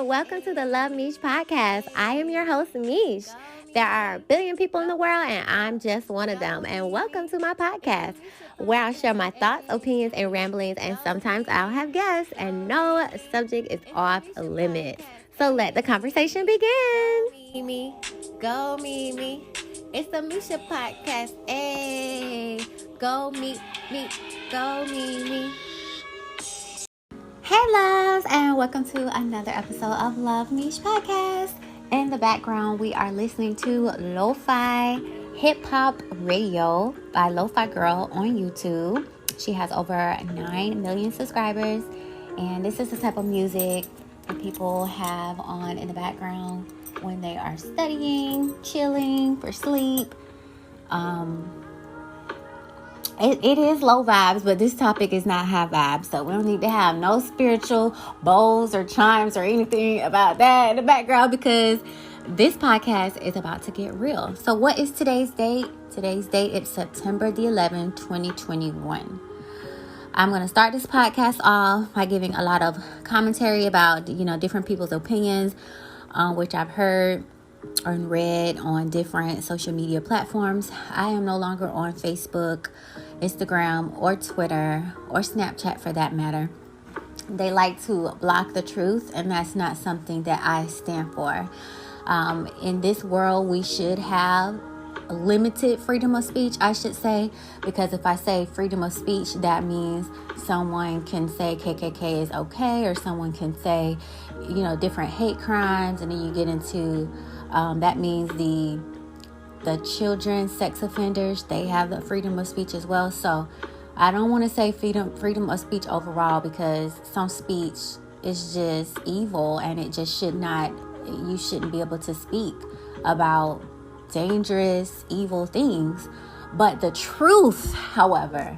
and welcome to the Luv MEESH Podcast. I am your host, Meesh. There are a billion people in the world, and I'm just one of them. And welcome to my podcast, where I'll share my thoughts, opinions, and ramblings, and sometimes I'll have guests, and no subject is off limits. So let the conversation begin. Mimi, go Mimi. It's the MEESH Podcast. Hey, go me, go Mimi. Hey loves, and welcome to another episode of Luv MEESH Podcast. In the background, we are listening to Lo-Fi Hip Hop Radio by Lo-Fi Girl on YouTube. She has over 9 million subscribers, and this is the type of music that people have on in the background when they are studying, chilling, for sleep. It is low vibes, but this topic is not high vibes, so we don't need to have no spiritual bowls or chimes or anything about that in the background, because this podcast is about to get real. So what is today's date? Today's date is September the 11th, 2021. I'm going to start this podcast off by giving a lot of commentary about, different people's opinions, which I've heard or read on different social media platforms. I am no longer on Facebook, Instagram, or Twitter, or Snapchat for that matter. They like to block the truth, and that's not something that I stand for. In this world, we should have limited freedom of speech, I should say, because if I say freedom of speech, that means someone can say KKK is okay, or someone can say, different hate crimes, and then you get into that means the children, sex offenders, they have the freedom of speech as well. So I don't want to say freedom of speech overall, because some speech is just evil, and it just you shouldn't be able to speak about dangerous, evil things. But the truth, however,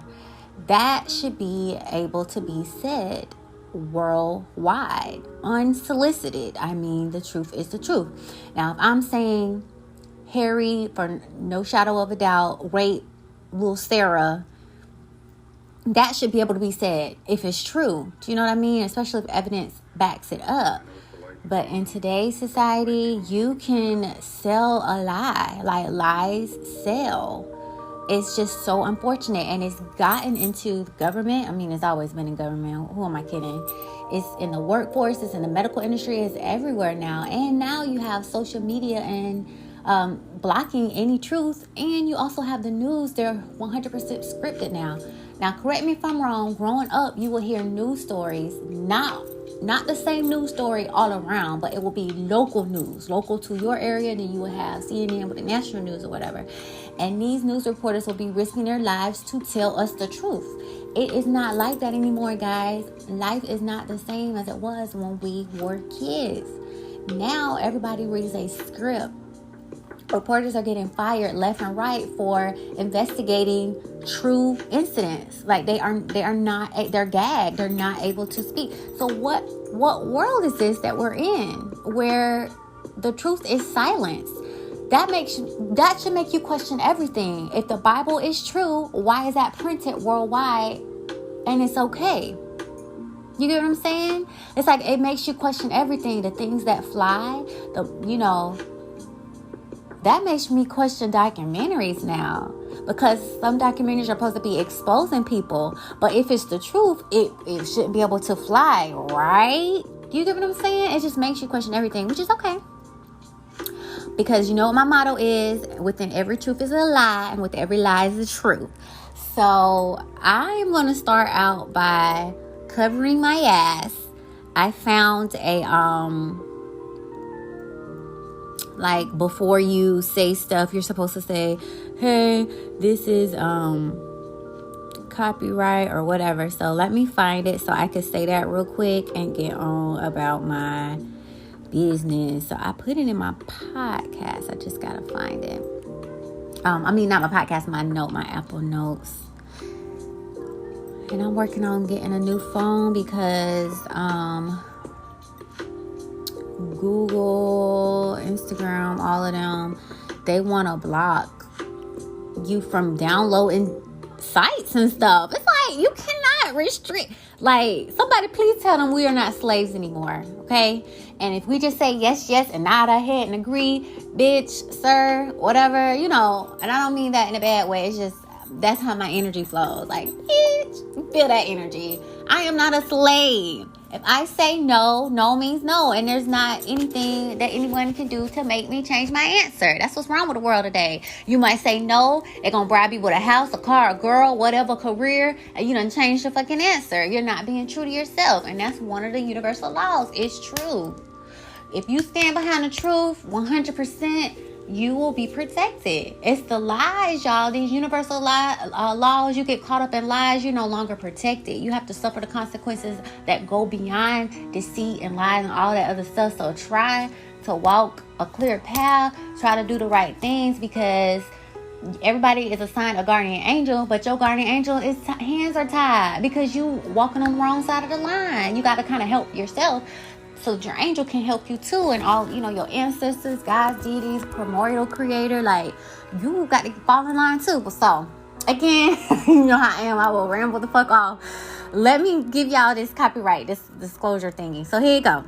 that should be able to be said worldwide, unsolicited. I mean, the truth is the truth. Now, if I'm saying Harry, for no shadow of a doubt, raped little Sarah, that should be able to be said if it's true. Do you know what I mean? Especially if evidence backs it up. But in today's society, you can sell a lie. Like, lies sell. It's just so unfortunate, and it's gotten into the government. I mean, it's always been in government. Who am I kidding? It's in the workforce. It's in the medical industry. It's everywhere now. And now you have social media and blocking any truth. And you also have the news. They're 100% scripted now. Now, correct me if I'm wrong. Growing up, you will hear news stories. Not the same news story all around, but it will be local news, local to your area. Then you will have CNN with the national news or whatever. And these news reporters will be risking their lives to tell us the truth. It is not like that anymore, guys. Life is not the same as it was when we were kids. Now everybody reads a script. Reporters are getting fired left and right for investigating true incidents. Like they're gagged. They're not able to speak. So what world is this that we're in, where the truth is silenced? That should make you question everything. If the Bible is true, why is that printed worldwide and it's okay? You get what I'm saying? It's like it makes you question everything. The things that fly, that makes me question documentaries now, because some documentaries are supposed to be exposing people, but if it's the truth, it shouldn't be able to fly, right? Do you get what I'm saying? It just makes you question everything, which is okay. Because you know what my motto is: within every truth is a lie, and with every lie is the truth. So I am going to start out by covering my ass. I found a like, before you say stuff, you're supposed to say, hey, this is copyright or whatever. So let me find it so I can say that real quick and get on about my business. So I put it in my podcast. I just gotta find it. Not my podcast, my Apple Notes. And I'm working on getting a new phone because Google, Instagram, all of them, they want to block you from downloading sites and stuff. It's like, you cannot restrict. Like, somebody please tell them we are not slaves anymore, okay? And if we just say yes, yes, and nod our head and agree, bitch, sir, whatever, and I don't mean that in a bad way. It's just, that's how my energy flows. Like, bitch, feel that energy. I am not a slave. If I say no, no means no. And there's not anything that anyone can do to make me change my answer. That's what's wrong with the world today. You might say no. They're going to bribe you with a house, a car, a girl, whatever, career. And you done changed your fucking answer. You're not being true to yourself. And that's one of the universal laws. It's true. If you stand behind the truth, 100%, you will be protected. It's the lies, y'all. These universal laws, you get caught up in lies, you're no longer protected. You have to suffer the consequences that go beyond deceit and lies and all that other stuff. So try to walk a clear path. Try to do the right things, because everybody is assigned a guardian angel, but your guardian angel is hands are tied because you walking on the wrong side of the line. You got to kind of help yourself, so your angel can help you too, and all, your ancestors, gods, deities, primordial creator, like, you got to fall in line too. So, again, you know how I am. I will ramble the fuck off. Let me give y'all this copyright, this disclosure thingy. So, here you go.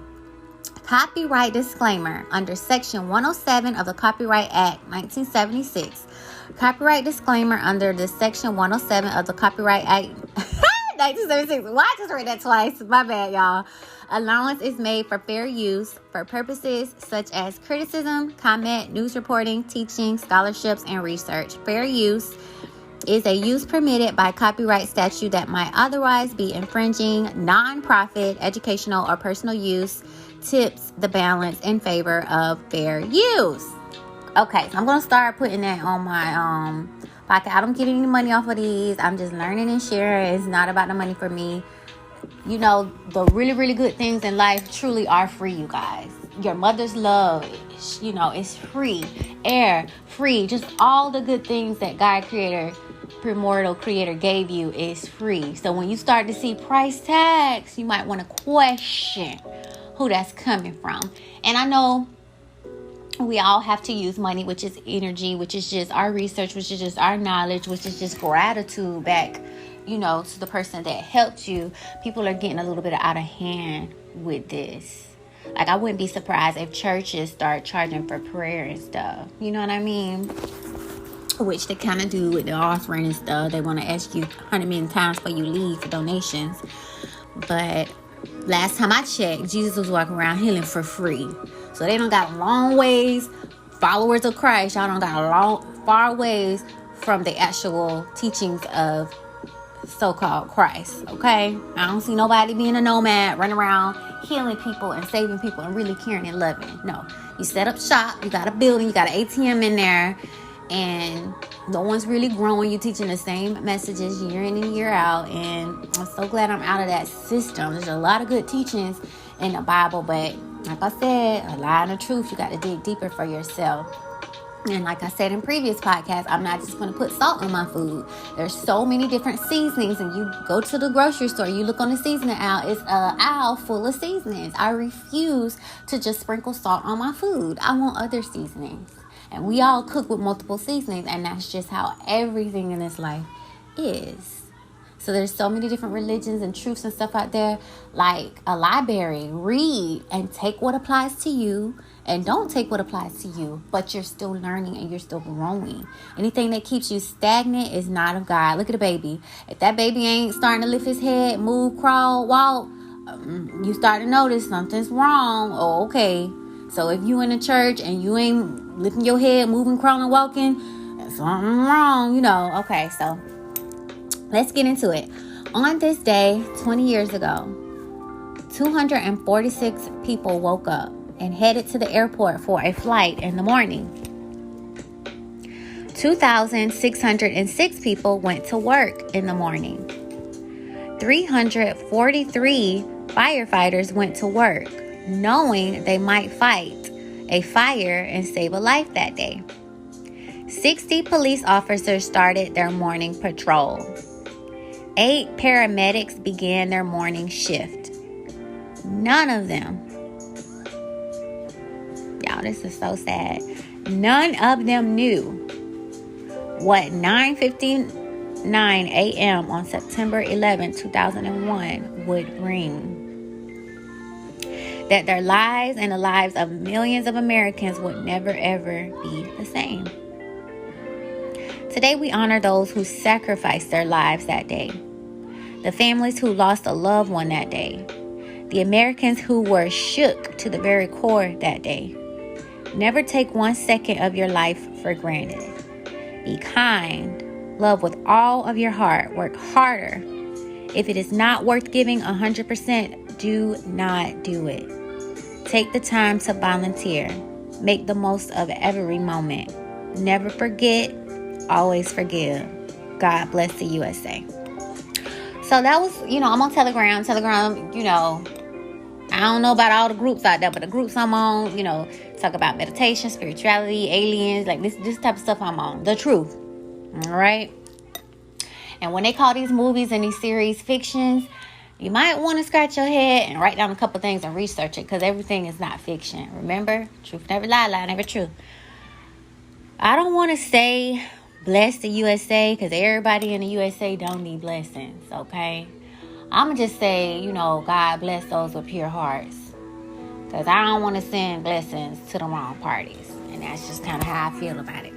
Copyright disclaimer under Section 107 of the Copyright Act, 1976. Copyright disclaimer under the Section 107 of the Copyright Act, 1976. Why I just read that twice? My bad, y'all. Allowance is made for fair use for purposes such as criticism, comment, news reporting, teaching, scholarships, and research. Fair use is a use permitted by copyright statute that might otherwise be infringing. Non-profit, educational, or personal use tips the balance in favor of fair use. Okay, so I'm going to start putting that on my podcast. I don't get any money off of these. I'm just learning and sharing. It's not about the money for me. The really, really good things in life truly are free, you guys. Your mother's love, it's free. Air, free. Just all the good things that God creator, primordial creator gave you is free. So when you start to see price tags, you might want to question who that's coming from. And I know we all have to use money, which is energy, which is just our research, which is just our knowledge, which is just gratitude back, to the person that helped you. People are getting a little bit out of hand with this. Like, I wouldn't be surprised if churches start charging for prayer and stuff. You know what I mean? Which they kind of do with the offering and stuff. They want to ask you 100 million times before you leave for donations. But last time I checked, Jesus was walking around healing for free. So they don't got long ways. Followers of Christ, y'all don't got far ways from the actual teachings of so-called Christ, okay? I don't see nobody being a nomad, running around healing people and saving people and really caring and loving. No, you set up shop, you got a building, you got an ATM in there, and no one's really growing. You're teaching the same messages year in and year out, and I'm so glad I'm out of that system. There's a lot of good teachings in the Bible, but like I said, a lie and the truth, you got to dig deeper for yourself. And like I said in previous podcasts, I'm not just going to put salt on my food. There's so many different seasonings, and you go to the grocery store, you look on the seasoning aisle, it's an aisle full of seasonings. I refuse to just sprinkle salt on my food. I want other seasonings. And we all cook with multiple seasonings, and that's just how everything in this life is. So there's so many different religions and truths and stuff out there. Like a library, read and take what applies to you, and don't take what applies to you, but you're still learning and you're still growing. Anything that keeps you stagnant is not of God. Look at a baby. If that baby ain't starting to lift his head, move, crawl, walk, you start to notice something's wrong. Oh, okay. So if you in the church and you ain't lifting your head, moving, crawling, walking, something wrong, Okay, so let's get into it. On this day, 20 years ago, 246 people woke up and headed to the airport for a flight in the morning. 2,606 people went to work in the morning. 343 firefighters went to work, knowing they might fight a fire and save a life that day. 60 police officers started their morning patrol. 8 paramedics began their morning shift. None of them, y'all, this is so sad. None of them knew what 9:15 9 a.m. on September 11, 2001 would bring. That their lives and the lives of millions of Americans would never, ever be the same. Today, we honor those who sacrificed their lives that day. The families who lost a loved one that day. The Americans who were shook to the very core that day. Never take 1 second of your life for granted. Be kind. Love with all of your heart. Work harder. If it is not worth giving 100%, do not do it. Take the time to volunteer. Make the most of every moment. Never forget. Always forgive. God bless the USA. So that was, I'm on Telegram. Telegram, I don't know about all the groups out there, but the groups I'm on, talk about meditation, spirituality, aliens, like this type of stuff I'm on. The truth. All right. And when they call these movies and these series fictions, you might want to scratch your head and write down a couple things and research it, because everything is not fiction. Remember, truth never lie, lie never true. I don't want to say bless the USA, because everybody in the USA don't need blessings, okay? I'm going to just say, God bless those with pure hearts, because I don't want to send blessings to the wrong parties. And that's just kind of how I feel about it.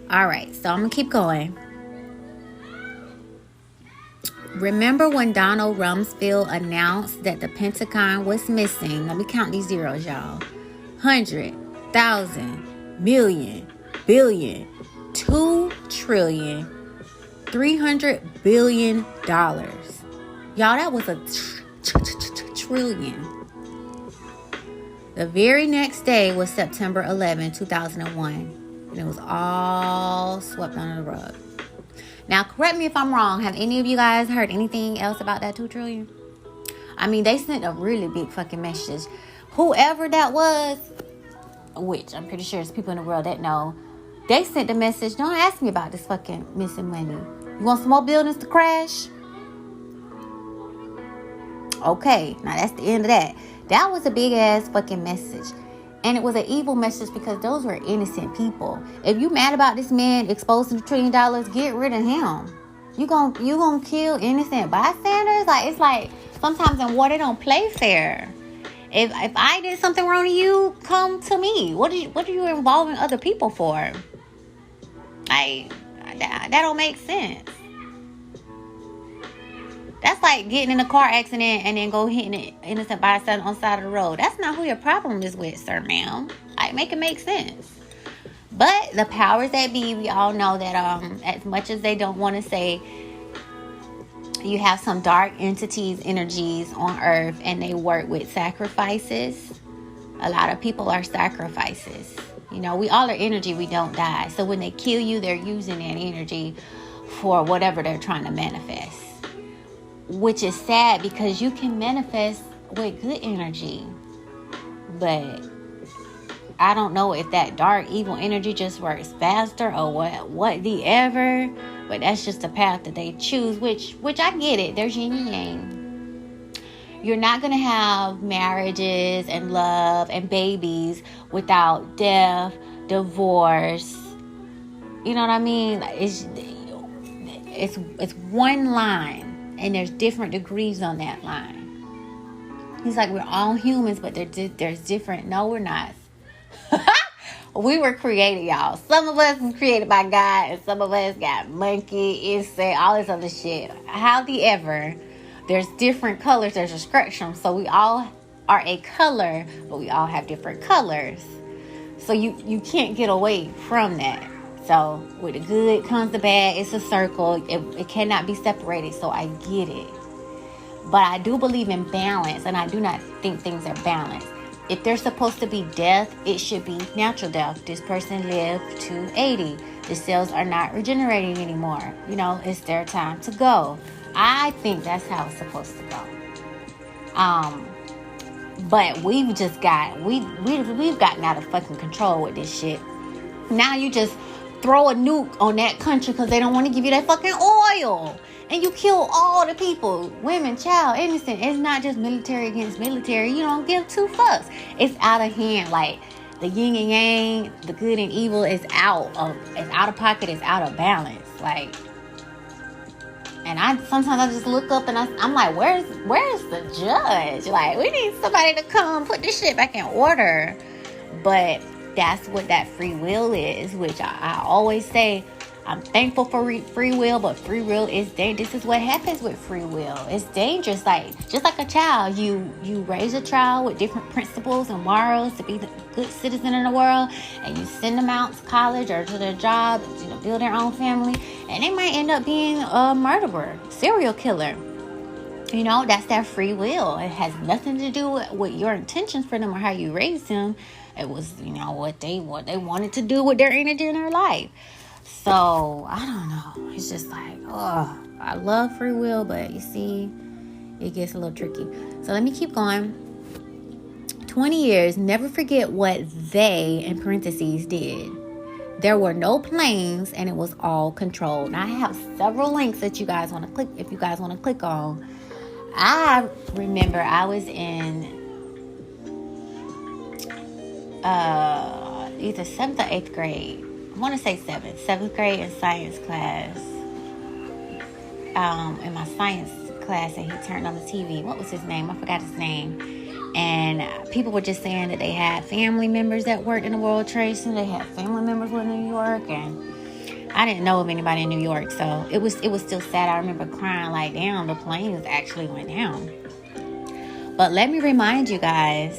All right, so I'm going to keep going. Remember when Donald Rumsfeld announced that the Pentagon was missing? Let me count these zeros, y'all. 100, 1,000, million, billion, 2 trillion, $300 billion. Y'all, that was a trillion. The very next day was September 11, 2001. And it was all swept under the rug. Now, correct me if I'm wrong. Have any of you guys heard anything else about that 2 trillion? I mean, they sent a really big fucking message. Whoever that was, which I'm pretty sure there's people in the world that know, they sent the message, don't ask me about this fucking missing money. You want some more buildings to crash? Okay, now that's the end of that. That was a big ass fucking message. And it was an evil message, because those were innocent people. If you mad about this man exposing $1 trillion, get rid of him. You gonna kill innocent bystanders? It's like sometimes in war they don't play fair. If I did something wrong to you, come to me. What are you involving other people for? That don't make sense. That's like getting in a car accident and then go hitting an innocent bystander on the side of the road. That's not who your problem is with, sir, ma'am. Make it make sense. But the powers that be, we all know that as much as they don't want to say, you have some dark entities, energies on earth, and they work with sacrifices. A lot of people are sacrifices. We all are energy, we don't die. So when they kill you, they're using that energy for whatever they're trying to manifest. Which is sad, because you can manifest with good energy. But I don't know if that dark, evil energy just works faster or what the ever. But that's just the path that they choose, which I get it. There's yin and yang. You're not going to have marriages and love and babies without death, divorce. You know what I mean? It's one line. And there's different degrees on that line. He's like, we're all humans, but there's different. No, we're not. We were created, y'all. Some of us was created by God, and some of us got monkey, insect, all this other shit. However, there's different colors. There's a spectrum. So we all are a color, but we all have different colors. So you can't get away from that. So with the good comes the bad. It's a circle. It cannot be separated. So I get it. But I do believe in balance. And I do not think things are balanced. If there's supposed to be death, it should be natural death. This person lived to 80. The cells are not regenerating anymore. It's their time to go. I think that's how it's supposed to go. But we've gotten out of fucking control with this shit. Now you just throw a nuke on that country because they don't want to give you that fucking oil. And you kill all the people. Women, child, innocent. It's not just military against military. You don't give 2 fucks. It's out of hand. Like, the yin and yang, the good and evil is out of pocket. It's out of balance. Like, sometimes I just look up and I'm like, where's the judge? Like, we need somebody to come put this shit back in order. But that's what that free will is, which I always say, I'm thankful for free will, but free will is dangerous. This is what happens with free will. It's dangerous. Like, just like a child, you raise a child with different principles and morals to be the good citizen in the world, and you send them out to college or to their job, build their own family, and they might end up being a murderer, serial killer. That's their free will. It has nothing to do with your intentions for them or how you raised them. It was, what they wanted to do with their energy in their life. So, I don't know. It's just like, I love free will, but you see, it gets a little tricky. So, let me keep going. 20 years, never forget what they, in parentheses, did. There were no planes, and it was all controlled. Now, I have several links that you guys want to click, if you guys want to click on. I remember I was in either 7th or 8th grade. I want to say 7th grade in science class. In my science class, and he turned on the TV. What was his name? I forgot his name. And people were just saying that they had family members that worked in the World Trade Center. They had family members in New York, and I didn't know of anybody in New York, so it was still sad. I remember crying like, damn, the planes actually went down. But let me remind you guys,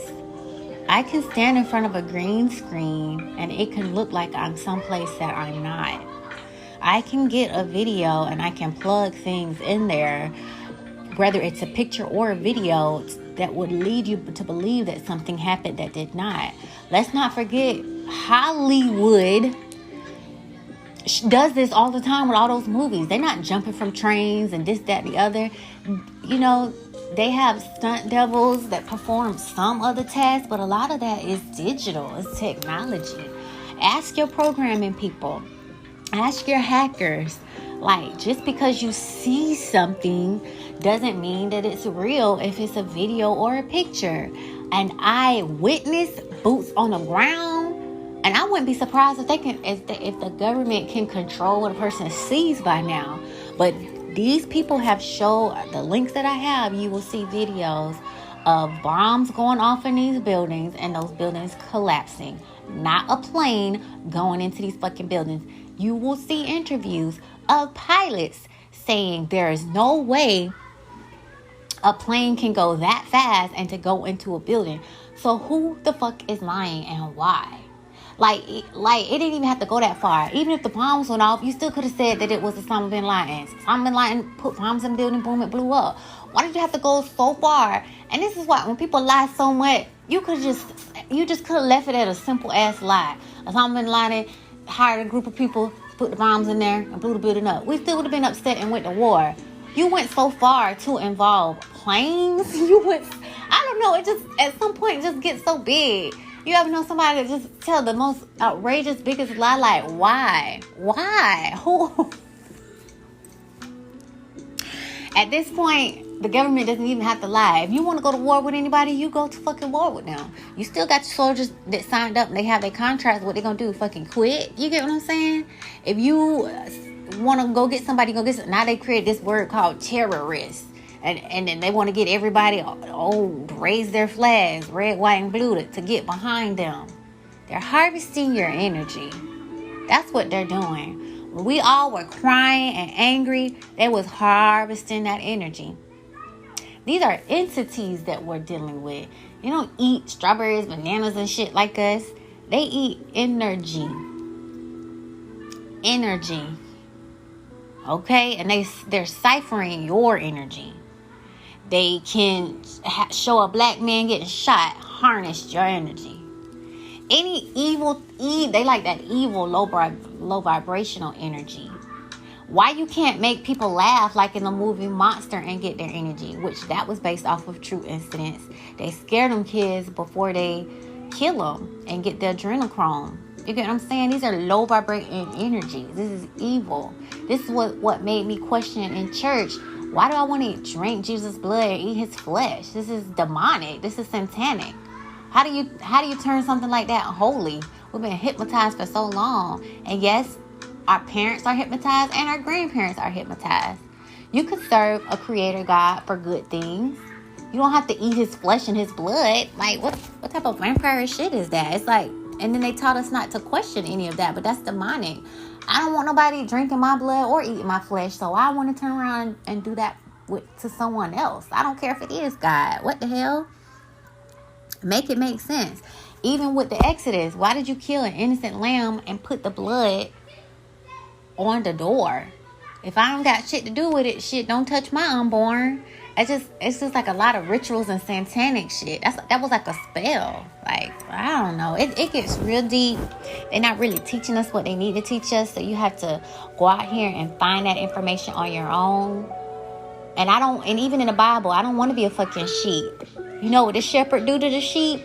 I can stand in front of a green screen and it can look like I'm someplace that I'm not. I can get a video and I can plug things in there, whether it's a picture or a video, that would lead you to believe that something happened that did not. Let's not forget, Hollywood does this all the time with all those movies. They're not jumping from trains and this, that, and the other. They have stunt doubles that perform some other tasks, but a lot of that is digital. It's technology. Ask your programming people. Ask your hackers. Like, just because you see something doesn't mean that it's real if it's a video or a picture. An eyewitness, boots on the ground. And I wouldn't be surprised if the government can control what a person sees by now. But these people have shown, the links that I have, you will see videos of bombs going off in these buildings and those buildings collapsing. Not a plane going into these fucking buildings. You will see interviews of pilots saying there is no way a plane can go that fast and to go into a building. So who the fuck is lying and why? Like it didn't even have to go that far. Even if the bombs went off, you still could have said that it was Osama bin Laden. Osama bin Laden put bombs in the building, boom, it blew up. Why did you have to go so far? And this is why when people lie so much, you just could have left it at a simple ass lie. Osama bin Laden hired a group of people, put the bombs in there, and blew the building up. We still would have been upset and went to war. You went so far to involve planes. I don't know. It just, at some point, it just gets so big. You ever know somebody that just tell the most outrageous, biggest lie? Like, why? Why? Who? At this point, the government doesn't even have to lie. If you want to go to war with anybody, you go to fucking war with them. You still got your soldiers that signed up and they have their contracts. What they gonna do? Fucking quit? You get what I'm saying? If you want to go get somebody, go get some. Now they create this word called terrorist. And then they want to get everybody raise their flags, red, white, and blue, to get behind them. They're harvesting your energy. That's what they're doing. When we all were crying and angry, they was harvesting that energy. These are entities that we're dealing with. They don't eat strawberries, bananas, and shit like us. They eat energy. Energy. Okay? And they're ciphering your energy. They can show a black man getting shot, harness your energy. Any evil, they like that evil, low vibrational energy. Why you can't make people laugh like in the movie Monster and get their energy, which that was based off of true incidents. They scare them kids before they kill them and get the adrenochrome. You get what I'm saying? These are low vibrating energies. This is evil. This is what made me question in church. Why do I want to drink Jesus' blood and eat his flesh? This is demonic. This is satanic. How do you turn something like that holy? We've been hypnotized for so long. And yes, our parents are hypnotized and our grandparents are hypnotized. You could serve a creator God for good things. You don't have to eat his flesh and his blood. Like, what type of vampire shit is that? It's like, and then they taught us not to question any of that, but that's demonic. I don't want nobody drinking my blood or eating my flesh, so I want to turn around and do that to someone else. I don't care if it is God. What the hell? Make it make sense. Even with the Exodus, why did you kill an innocent lamb and put the blood on the door? If I don't got shit to do with it, shit, don't touch my unborn. It's just like a lot of rituals and satanic shit. That was like a spell. Like, I don't know. It gets real deep. They're not really teaching us what they need to teach us. So you have to go out here and find that information on your own. And even in the Bible, I don't want to be a fucking sheep. You know what the shepherd do to the sheep?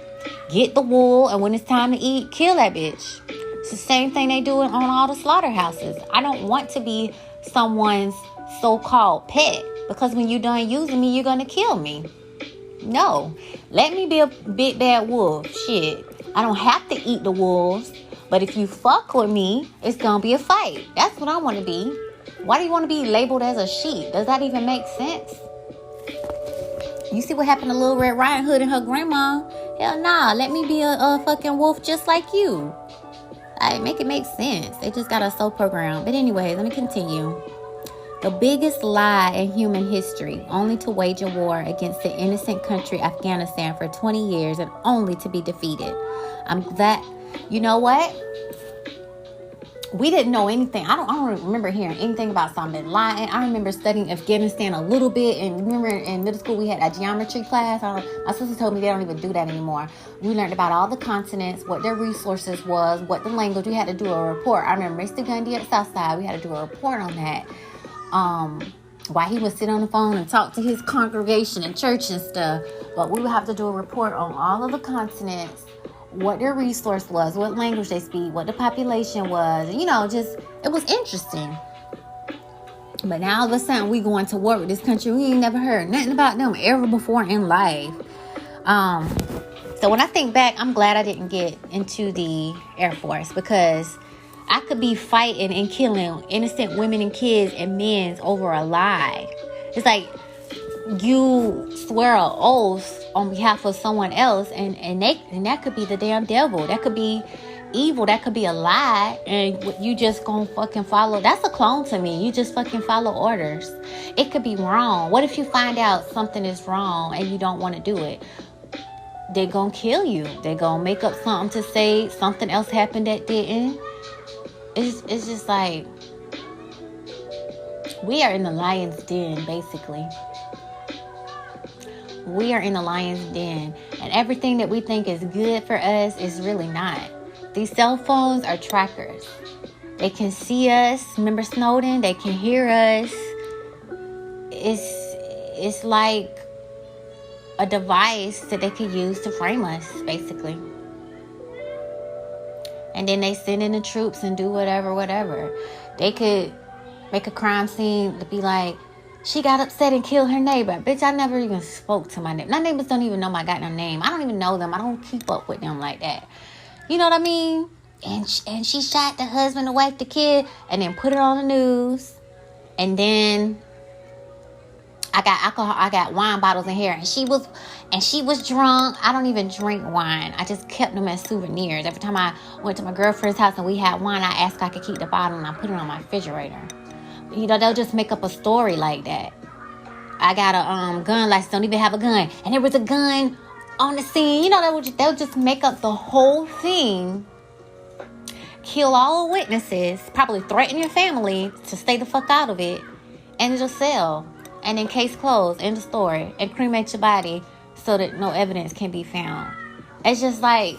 Get the wool, and when it's time to eat, kill that bitch. It's the same thing they do on all the slaughterhouses. I don't want to be someone's so-called pet, because when you're done using me, you're going to kill me. No. Let me be a big bad wolf. Shit. I don't have to eat the wolves, but if you fuck with me, it's going to be a fight. That's what I want to be. Why do you want to be labeled as a sheep? Does that even make sense? You see what happened to Little Red Riding Hood and her grandma? Hell nah. Let me be a fucking wolf just like you. Like, make it make sense. They just got us so programmed. But anyways, let me continue. The biggest lie in human history, only to wage a war against the innocent country Afghanistan for 20 years and only to be defeated. I'm glad. You know what? We didn't know anything. I don't remember hearing anything about something lying. I remember studying Afghanistan a little bit, and remember in middle school we had a geometry class. My sister told me they don't even do that anymore. We learned about all the continents, what their resources was, what the language. We had to do a report. I remember Mr. Gundy at the South Side. We had to do a report on that. Why he would sit on the phone and talk to his congregation and church and stuff. But we would have to do a report on all of the continents, what their resource was, what language they speak, what the population was. And, it was interesting. But now all of a sudden we going to war with this country. We ain't never heard nothing about them ever before in life. So when I think back, I'm glad I didn't get into the Air Force, because I could be fighting and killing innocent women and kids and men over a lie. It's like you swear an oath on behalf of someone else, and that could be the damn devil. That could be evil. That could be a lie, and you just gonna fucking follow. That's a clone to me. You just fucking follow orders. It could be wrong. What if you find out something is wrong and you don't want to do it? They're gonna kill you. They're gonna make up something to say something else happened that didn't. It's just like, we are in the lion's den, basically. We are in the lion's den. And everything that we think is good for us is really not. These cell phones are trackers. They can see us. Remember Snowden? They can hear us. It's like a device that they can use to frame us, basically. And then they send in the troops and do whatever. They could make a crime scene to be like, she got upset and killed her neighbor. Bitch, I never even spoke to my neighbor. My neighbors don't even know my goddamn name. I don't even know them. I don't keep up with them like that. You know what I mean? And she shot the husband, the wife, the kid, and then put it on the news. And then I got alcohol. I got wine bottles in here, and she was drunk. I don't even drink wine. I just kept them as souvenirs. Every time I went to my girlfriend's house and we had wine, I asked if I could keep the bottle, and I put it on my refrigerator. They'll just make up a story like that. I got a gun license. Don't even have a gun, and there was a gun on the scene. They'll just make up the whole thing. Kill all the witnesses. Probably threaten your family to stay the fuck out of it, and just sell. And then case closed, end of story, and cremate your body so that no evidence can be found. It's just like,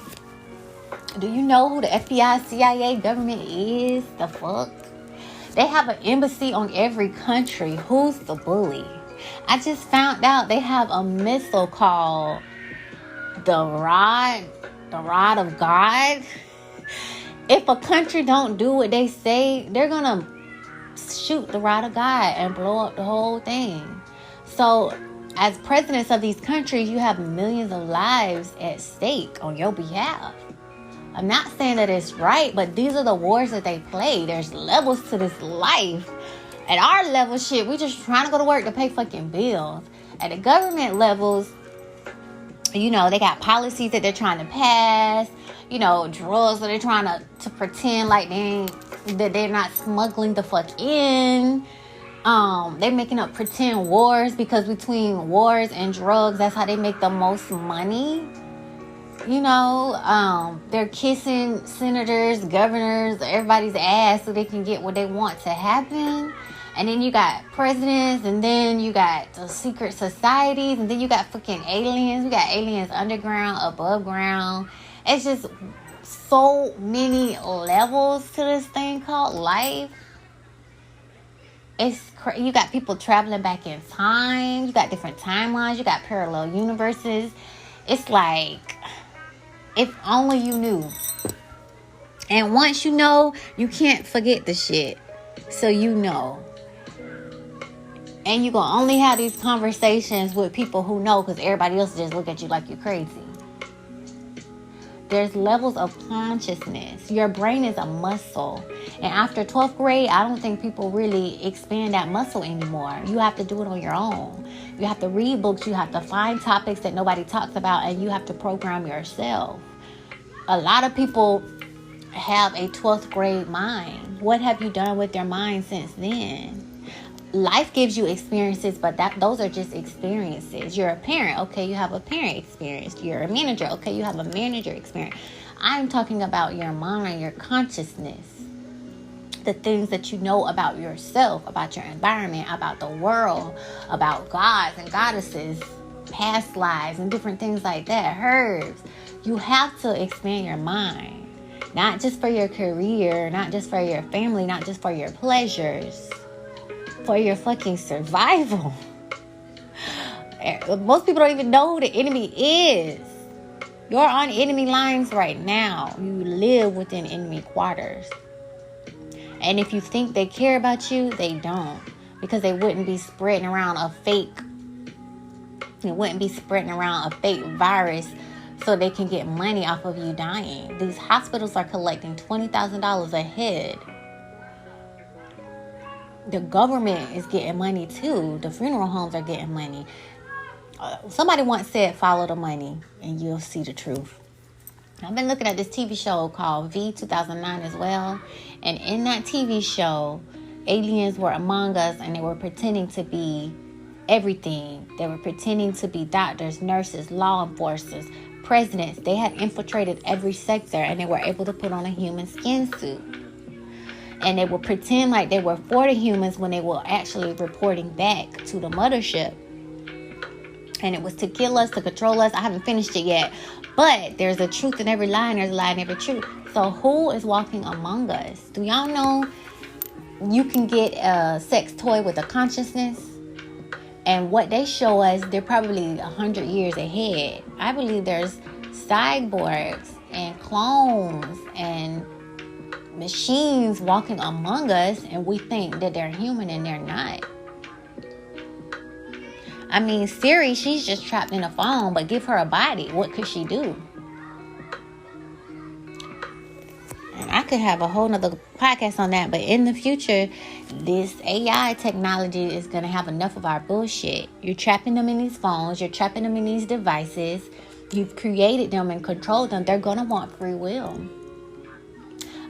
do you know who the FBI, CIA, government is? The fuck? They have an embassy on every country. Who's the bully? I just found out they have a missile called the Rod of God. If a country don't do what they say, they're gonna shoot the Rod of God and blow up the whole thing. So as presidents of these countries, you have millions of lives at stake on your behalf. I'm not saying that it's right, but these are the wars that they play. There's levels to this life. At our level, shit, we just trying to go to work to pay fucking bills. At the government levels, you know, they got policies that they're trying to pass. You know, drugs that they're trying to pretend like they're not smuggling the fuck in. They're making up pretend wars, because between wars and drugs, that's how they make the most money. You know, they're kissing senators, governors, everybody's ass so they can get what they want to happen. And then you got presidents, and then you got the secret societies, and then you got fucking aliens. We got aliens underground, above ground. It's just so many levels to this thing called life. You got people traveling back in time. You got different timelines. You got parallel universes. It's like, if only you knew. And once you know, you can't forget the shit. So you know. And you gonna only have these conversations with people who know, because everybody else just look at you like you're crazy. There's levels of consciousness. Your brain is a muscle. And after 12th grade, I don't think people really expand that muscle anymore. You have to do it on your own. You have to read books. You have to find topics that nobody talks about, and you have to program yourself. A lot of people have a 12th grade mind. What have you done with your mind since then? Life gives you experiences, but those are just experiences. You're a parent, okay, you have a parent experience. You're a manager, okay, you have a manager experience. I'm talking about your mind, your consciousness. The things that you know about yourself, about your environment, about the world, about gods and goddesses, past lives, and different things like that, herbs. You have to expand your mind. Not just for your career, not just for your family, not just for your pleasures. For your fucking survival. Most people don't even know who the enemy is. You're on enemy lines right now. You live within enemy quarters. And if you think they care about you, they don't. Because they wouldn't be spreading around a fake virus so they can get money off of you dying. These hospitals are collecting $20,000 a head. The government is getting money too. The funeral homes are getting money. Somebody once said, follow the money and you'll see the truth. I've been looking at this TV show called V 2009 as well. And in that TV show, aliens were among us, and they were pretending to be everything. They were pretending to be doctors, nurses, law enforcers, presidents. They had infiltrated every sector, and they were able to put on a human skin suit. And they would pretend like they were for the humans when they were actually reporting back to the mothership. And it was to kill us, to control us. I haven't finished it yet. But there's a truth in every lie, and there's a lie in every truth. So who is walking among us? Do y'all know you can get a sex toy with a consciousness? And what they show us, they're probably 100 years ahead. I believe there's cyborgs and clones and machines walking among us, and we think that they're human and they're not. I mean, Siri, she's just trapped in a phone, but give her a body. What could she do? And I could have a whole nother podcast on that, but in the future, this AI technology is going to have enough of our bullshit. You're trapping them in these phones. You're trapping them in these devices. You've created them and controlled them. They're going to want free will.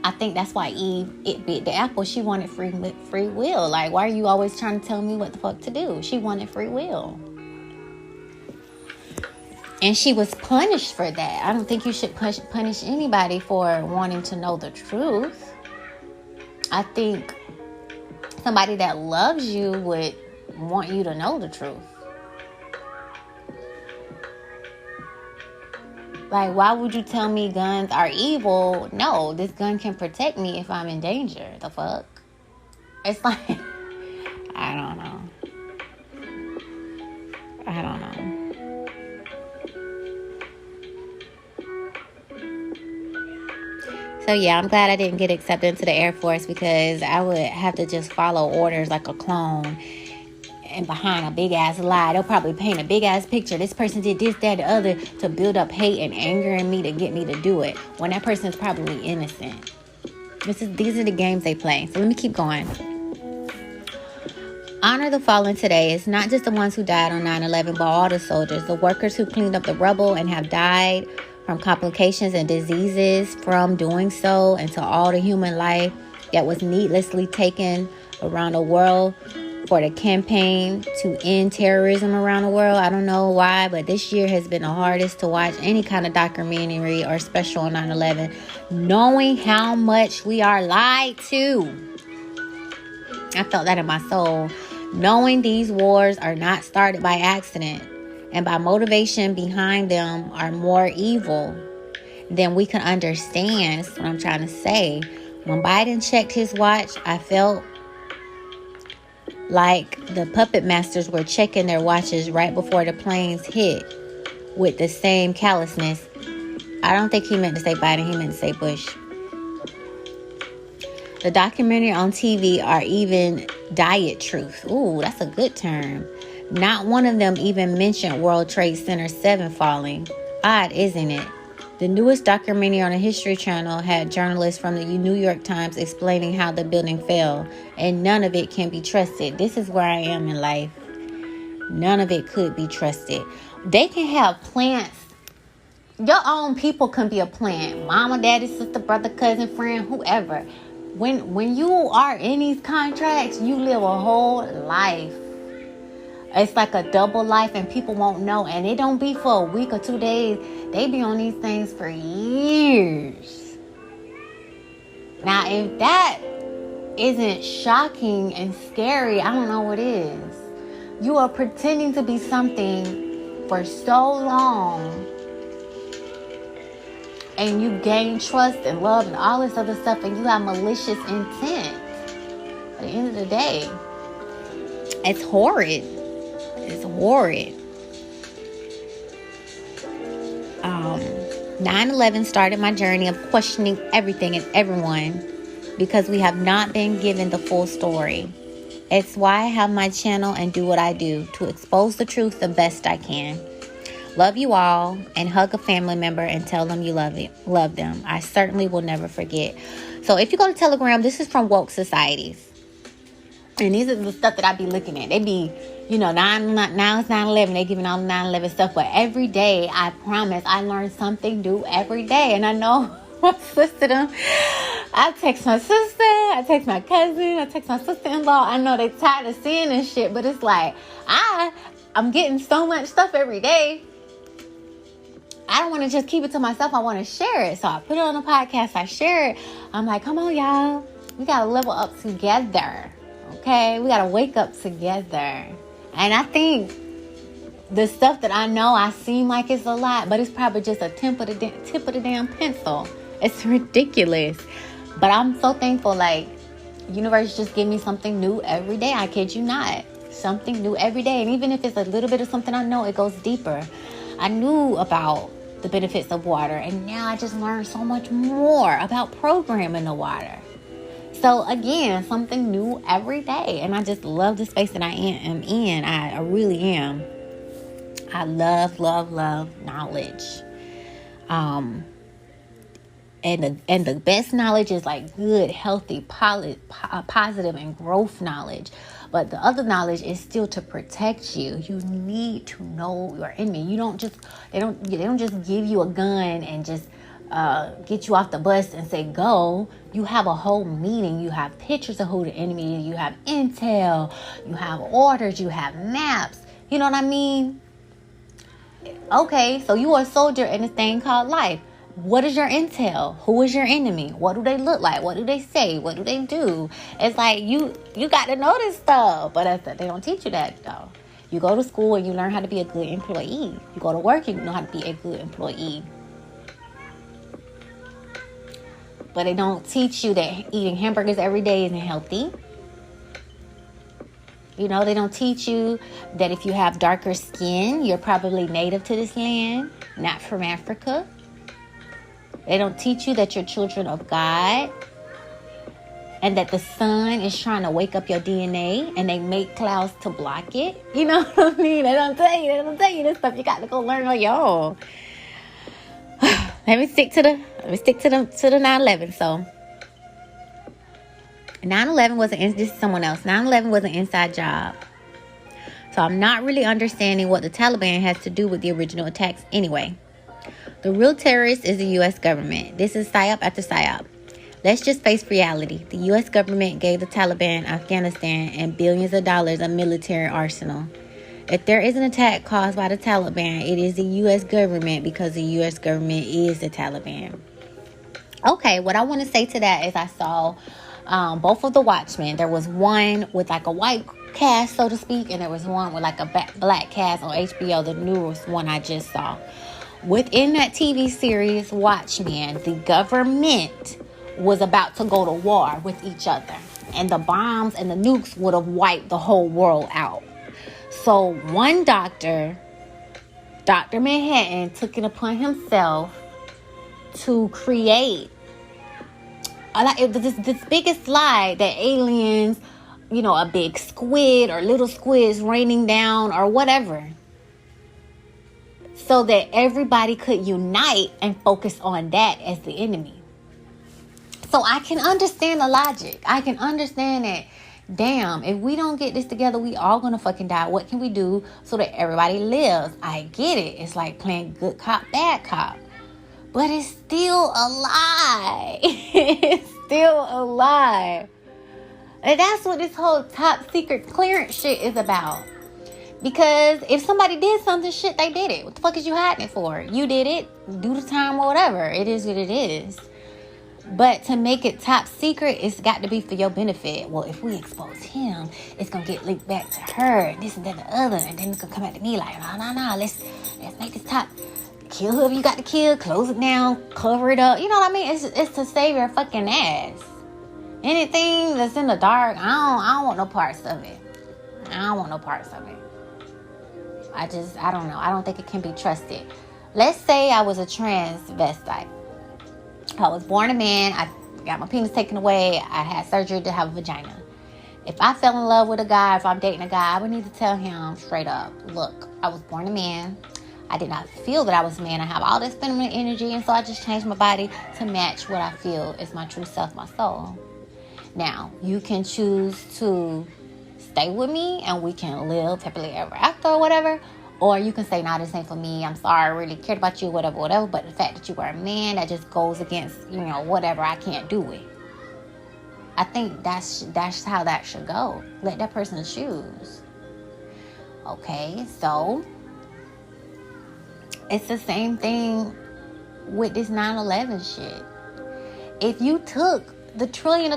I think that's why Eve, it bit the apple. She wanted free will. Like, why are you always trying to tell me what the fuck to do? She wanted free will. And she was punished for that. I don't think you should punish anybody for wanting to know the truth. I think somebody that loves you would want you to know the truth. Like, why would you tell me guns are evil? No, this gun can protect me if I'm in danger. The fuck? It's like, I don't know. So yeah, I'm glad I didn't get accepted into the Air Force, because I would have to just follow orders like a clone. And behind a big ass lie, they'll probably paint a big ass picture. This person did this, that, the other to build up hate and anger in me to get me to do it, when that person is probably innocent. These are the games they play. So let me keep going. Honor the fallen today. It's not just the ones who died on 9/11, but all the soldiers, the workers who cleaned up the rubble and have died from complications and diseases from doing so, and to all the human life that was needlessly taken around the world for the campaign to end terrorism around the world. I don't know why, but this year has been the hardest to watch any kind of documentary or special on 9/11, knowing how much we are lied to. I felt that in my soul. Knowing these wars are not started by accident and by motivation behind them are more evil than we can understand. That's what I'm trying to say. When Biden checked his watch, I felt like the puppet masters were checking their watches right before the planes hit with the same callousness. I don't think he meant to say Biden. He meant to say Bush. The documentary on TV are even diet truth. Ooh, that's a good term. Not one of them even mentioned World Trade Center 7 falling. Odd, isn't it? The newest documentary on the History Channel had journalists from the New York Times explaining how the building fell, and none of it can be trusted. This is where I am in life. None of it could be trusted. They can have plants. Your own people can be a plant. Mama, daddy, sister, brother, cousin, friend, whoever. When you are in these contracts, you live a whole life. It's like a double life, and people won't know. And it don't be for a week or 2 days. They be on these things for years. Now, if that isn't shocking and scary, I don't know what is. You are pretending to be something for so long, and you gain trust and love and all this other stuff, and you have malicious intent. At the end of the day, it's horrid. It's horrid. 9/11 started my journey of questioning everything and everyone because we have not been given the full story. It's why I have my channel and do what I do, to expose the truth the best I can. Love you all, and hug a family member and tell them you love them. I certainly will never forget. So if you go to Telegram, this is from Woke Societies. And these are the stuff that I be looking at. They be, now it's 9/11. They giving all the 9/11 stuff. But every day, I promise, I learn something new every day. And I know my sister, I text my sister, I text my cousin, I text my sister-in-law. I know they tired of seeing this shit, but it's like, I'm getting so much stuff every day. I don't want to just keep it to myself. I want to share it. So I put it on the podcast. I share it. I'm like, come on, y'all. We got to level up together. Okay? We got to wake up together. And I think the stuff that I know, I seem like it's a lot, but it's probably just a tip of the damn pencil. It's ridiculous. But I'm so thankful. Like, universe just give me something new every day. I kid you not. Something new every day. And even if it's a little bit of something I know, it goes deeper. I knew about the benefits of water, and now I just learned so much more about programming the water. So again, something new every day, and I just love the space that I am in. I really am. I love knowledge. And the best knowledge is like good, healthy, positive, and growth knowledge. But the other knowledge is still to protect you. You need to know your enemy. They don't just give you a gun and just get you off the bus and say go. You have a whole meeting. You have pictures of who the enemy is. You have intel. You have orders. You have maps. You know what I mean? Okay, so you are a soldier in this thing called life. What is your intel? Who is your enemy? What do they look like? What do they say? What do they do? It's like you got to know this stuff. But they don't teach you that, though. You go to school and you learn how to be a good employee. You go to work and you know how to be a good employee. But they don't teach you that eating hamburgers every day isn't healthy. They don't teach you that if you have darker skin, you're probably native to this land, not from Africa. They don't teach you that you're children of God and that the sun is trying to wake up your DNA and they make clouds to block it. You know what I mean? They don't tell you this stuff. You got to go learn on your own. Let me stick to the 9/11. So 9/11 wasn't, this is someone else. 9/11 was an inside job. So I'm not really understanding what the Taliban has to do with the original attacks anyway. The real terrorist is the U.S. government. This is PSYOP after PSYOP. Let's just face reality. The U.S. government gave the Taliban Afghanistan and billions of dollars of military arsenal. If there is an attack caused by the Taliban, it is the U.S. government, because the U.S. government is the Taliban. Okay, what I want to say to that is I saw both of the Watchmen. There was one with like a white cast, so to speak, and there was one with like a black cast on HBO, the newest one I just saw. Within that TV series, Watchmen, the government was about to go to war with each other, and the bombs and the nukes would have wiped the whole world out. So one doctor, Dr. Manhattan, took it upon himself to create this biggest lie that aliens, a big squid or little squids raining down or whatever, so that everybody could unite and focus on that as the enemy. So I can understand the logic. I can understand that, damn, if we don't get this together, we all gonna fucking die. What can we do so that everybody lives? I get it. It's like playing good cop, bad cop. But it's still a lie. It's still a lie. And that's what this whole top secret clearance shit is about. Because if somebody did something, shit, they did it. What the fuck is you hiding it for? You did it. Do the time or whatever. It is what it is. But to make it top secret, it's got to be for your benefit. Well, if we expose him, it's going to get linked back to her, and this and that and the other. And then it's going to come back to me like, no. Let's make this top. Kill whoever you got to kill. Close it down. Cover it up. You know what I mean? It's to save your fucking ass. Anything that's in the dark, I don't want no parts of it. I don't want no parts of it. I don't know. I don't think it can be trusted. Let's say I was a transvestite. I was born a man. I got my penis taken away. I had surgery to have a vagina. If I fell in love with a guy, if I'm dating a guy, I would need to tell him straight up, look, I was born a man. I did not feel that I was a man. I have all this feminine energy, and so I just changed my body to match what I feel is my true self, my soul. Now, you can choose to stay with me and we can live happily ever after or whatever. Or you can say, nah, this ain't for me. I'm sorry, I really cared about you, whatever. But the fact that you were a man, that just goes against, whatever. I can't do it. I think that's how that should go. Let that person choose. Okay, so it's the same thing with this 9/11 shit. If you took the $1 trillion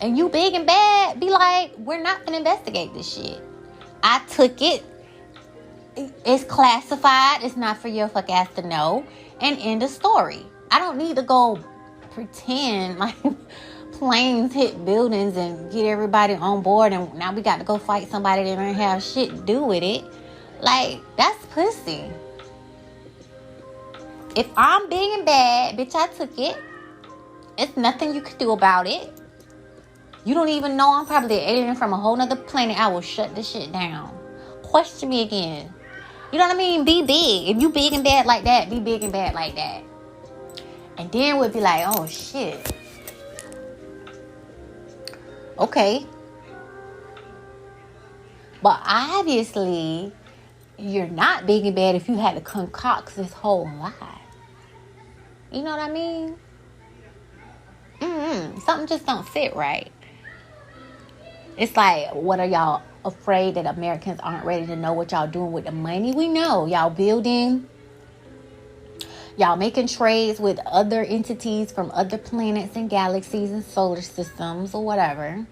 and you big and bad, be like, we're not going to investigate this shit. I took it. It's classified. It's not for your fuck ass to know. And end of story. I don't need to go pretend like planes hit buildings and get everybody on board and now we got to go fight somebody that don't have shit to do with it. Like, that's pussy. If I'm big and bad, bitch, I took it. It's nothing you can do about it. You don't even know I'm probably an alien from a whole nother planet. I will shut this shit down. Question me again. You know what I mean? Be big. If you big and bad like that, be big and bad like that. And then we'll be like, oh shit. Okay. But obviously, you're not big and bad if you had to concoct this whole lie. You know what I mean? Something just don't fit right. It's like, what are y'all afraid that Americans aren't ready to know what y'all doing with the money? We know y'all building, y'all making trades with other entities from other planets and galaxies and solar systems or whatever.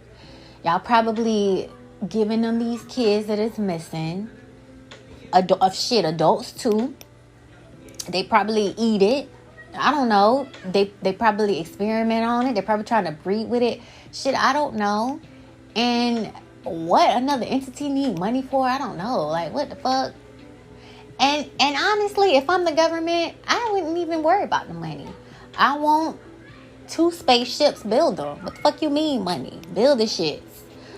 Y'all probably giving them these kids that is missing. Adults too. They probably eat it. I don't know. They probably experiment on it. They're probably trying to breed with it. Shit, I don't know. And what another entity need money for? I don't know. Like, what the fuck? And honestly, if I'm the government, I wouldn't even worry about the money. I want 2 spaceships, build them. What the fuck you mean money? Build the shits.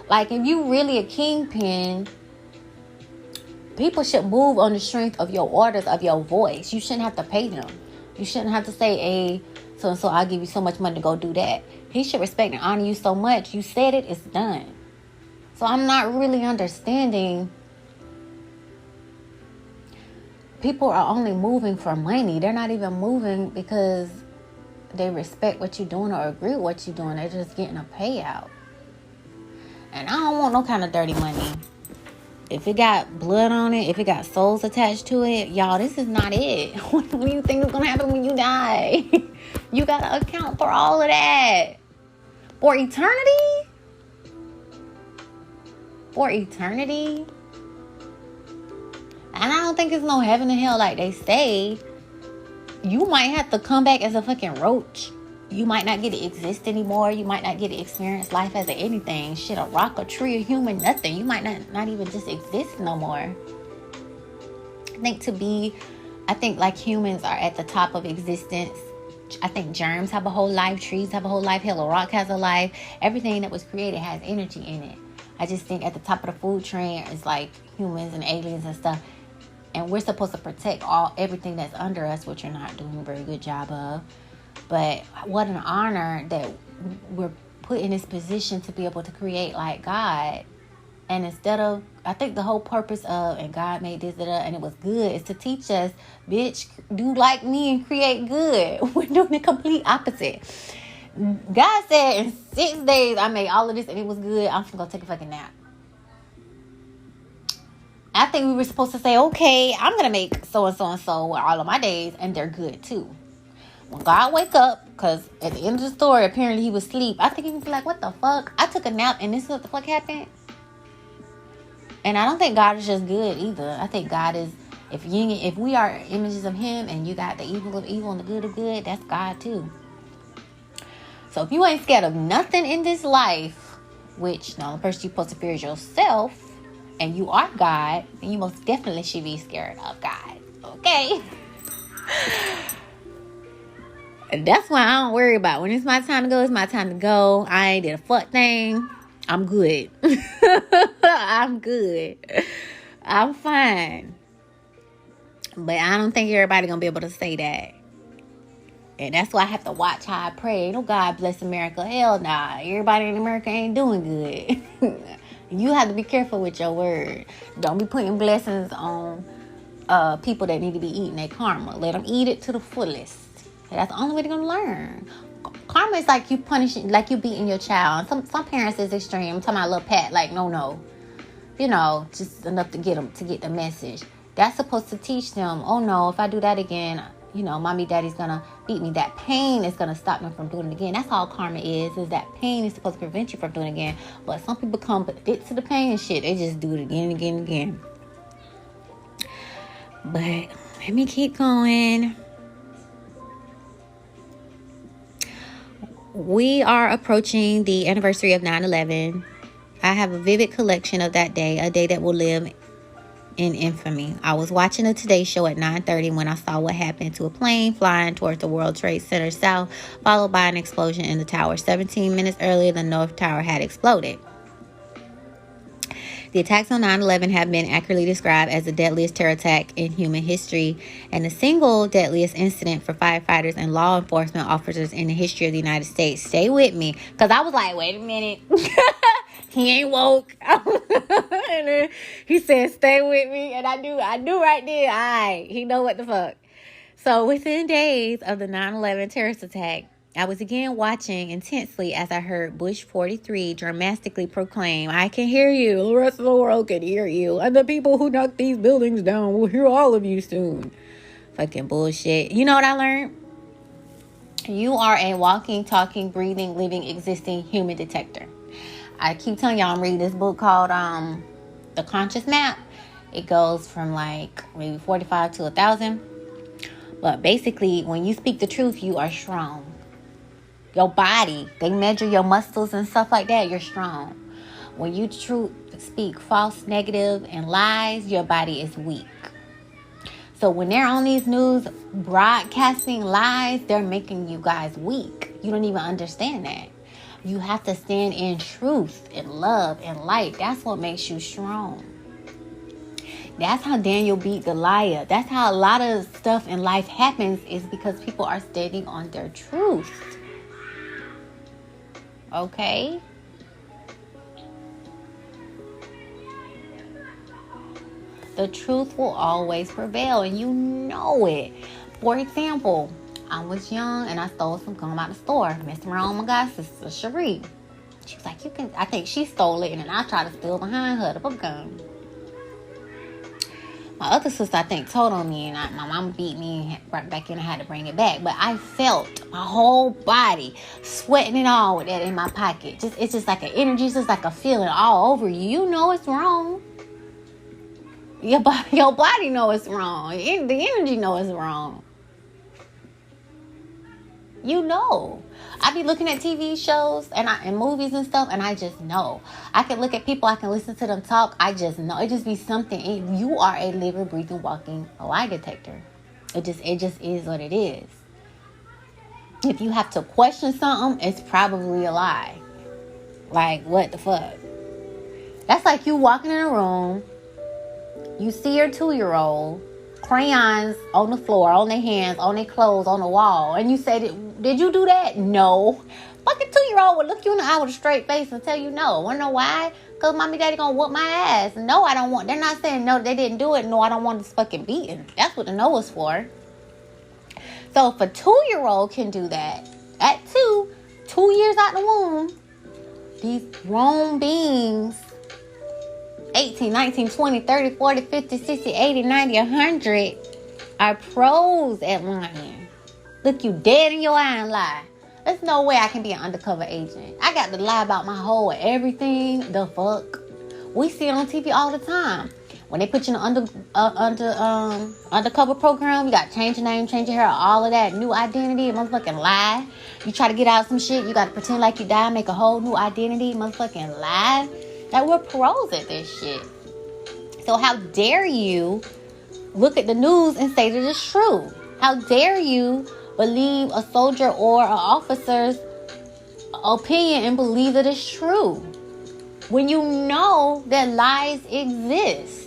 Like, if you really a kingpin, people should move on the strength of your orders, of your voice. You shouldn't have to pay them. You shouldn't have to say, hey, so-and-so, I'll give you so much money to go do that. He should respect and honor you so much. You said it, it's done. So I'm not really understanding. People are only moving for money. They're not even moving because they respect what you're doing or agree with what you're doing. They're just getting a payout. And I don't want no kind of dirty money. If it got blood on it, if it got souls attached to it, y'all, this is not it. What do you think is going to happen when you die? You got to account for all of that. For eternity? For eternity? And I don't think it's no heaven and hell like they say. You might have to come back as a fucking roach. You might not get to exist anymore. You might not get to experience life as anything. Shit, a rock, a tree, a human, nothing. You might not even just exist no more. I think like humans are at the top of existence. I think germs have a whole life. Trees have a whole life. Hell, a rock has a life. Everything that was created has energy in it. I just think at the top of the food chain is like humans and aliens and stuff. And we're supposed to protect everything that's under us, which you're not doing a very good job of. But what an honor that we're put in this position to be able to create like God. And instead of, I think the whole purpose of, and God made this, and it was good, is to teach us, bitch, do like me and create good. We're doing the complete opposite. God said in 6 days I made all of this and it was good. I'm just going to take a fucking nap. I think we were supposed to say, okay, I'm going to make so-and-so with all of my days, and they're good too. When God wake up, because at the end of the story, apparently he was asleep. I think he would be like, what the fuck? I took a nap and this is what the fuck happened? And I don't think God is just good either. I think God is, if we are images of him and you got the evil of evil and the good of good, that's God too. So if you ain't scared of nothing in this life, which the only person you're supposed to fear is yourself, and you are God, then you most definitely should be scared of God. Okay? And that's why I don't worry about when it's my time to go, it's my time to go. I ain't did a fuck thing. I'm good. I'm good. I'm fine. But I don't think everybody gonna be able to say that. And that's why I have to watch how I pray. No, God bless America. Hell nah. Everybody in America ain't doing good. You have to be careful with your word. Don't be putting blessings on people that need to be eating their karma. Let them eat it to the fullest. That's the only way they're going to learn. Karma is like you punishing, like you beating your child. Some parents is extreme. I'm talking about a little pat, like no. You know, just enough to get them to get the message. That's supposed to teach them, oh no, if I do that again, you know, mommy, daddy's going to beat me. That pain is going to stop me from doing it again. That's all karma is that pain is supposed to prevent you from doing it again. But some people come addicted to the pain and shit. They just do it again and again and again. But let me keep going. We are approaching the anniversary of 9/11. I have a vivid collection of that day, a day that will live in infamy. I was watching the Today Show at 9:30 when I saw what happened to a plane flying towards the World Trade Center South, followed by an explosion in the tower. 17 minutes earlier, the North Tower had exploded. The attacks on 9/11 have been accurately described as the deadliest terror attack in human history and the single deadliest incident for firefighters and law enforcement officers in the history of the United States. Stay with me, because I was like, wait a minute. He ain't woke. And then he said, stay with me. And I do right there. All right. He know what the fuck. So within days of the 9/11 terrorist attack, I was again watching intensely as I heard Bush 43 dramatically proclaim, I can hear you. The rest of the world can hear you. And the people who knock these buildings down will hear all of you soon. Fucking bullshit. You know what I learned? You are a walking, talking, breathing, living, existing human detector. I keep telling y'all I'm reading this book called The Conscious Map. It goes from like maybe 45 to 1,000. But basically, when you speak the truth, you are strong. Your body, they measure your muscles and stuff like that. You're strong. When you speak false, negative, and lies, your body is weak. So when they're on these news broadcasting lies, they're making you guys weak. You don't even understand that. You have to stand in truth and love and light. That's what makes you strong. That's how Daniel beat Goliath. That's how a lot of stuff in life happens, is because people are standing on their truth. Okay? The truth will always prevail, and you know it. For example, I was young and I stole some gum out of the store. Messing around with my god sister, Cherie. She was like, I think she stole it, and then I tried to steal behind her the bubble gum. My other sister, I think, told on me, and my mama beat me right back in. I had to bring it back. But I felt my whole body sweating it all with that in my pocket. It's just like an energy, it's just like a feeling all over you. You know it's wrong. Your body know it's wrong. The energy know it's wrong. You know. I be looking at TV shows and movies and stuff, and I just know. I can look at people, I can listen to them talk. I just know. It just be something. You are a living, breathing, walking lie detector. It just is what it is. If you have to question something, it's probably a lie. Like, what the fuck? That's like you walking in a room. You see your 2-year-old, crayons on the floor, on their hands, on their clothes, on the wall. And you say, did you do that? No. Fucking 2-year-old would look you in the eye with a straight face and tell you no. Wanna know why? Because mommy daddy gonna whoop my ass. No, I don't want. They're not saying no, they didn't do it. No, I don't want this fucking beating. That's what the no is for. So if a 2-year-old can do that, at 2 years out the womb, these grown beings, 18, 19, 20, 30, 40, 50, 60, 80, 90, 100 are pros at lying. Look you dead in your eye and lie. There's no way I can be an undercover agent. I got to lie about my whole everything. The fuck? We see it on TV all the time. When they put you in the undercover program, you got to change your name, change your hair, all of that. New identity, motherfucking lie. You try to get out of some shit, you got to pretend like you died, make a whole new identity, motherfucking lie. Like, we're pros at this shit. So how dare you look at the news and say that it's true? How dare you believe a soldier or an officer's opinion and believe that it's true when you know that lies exist?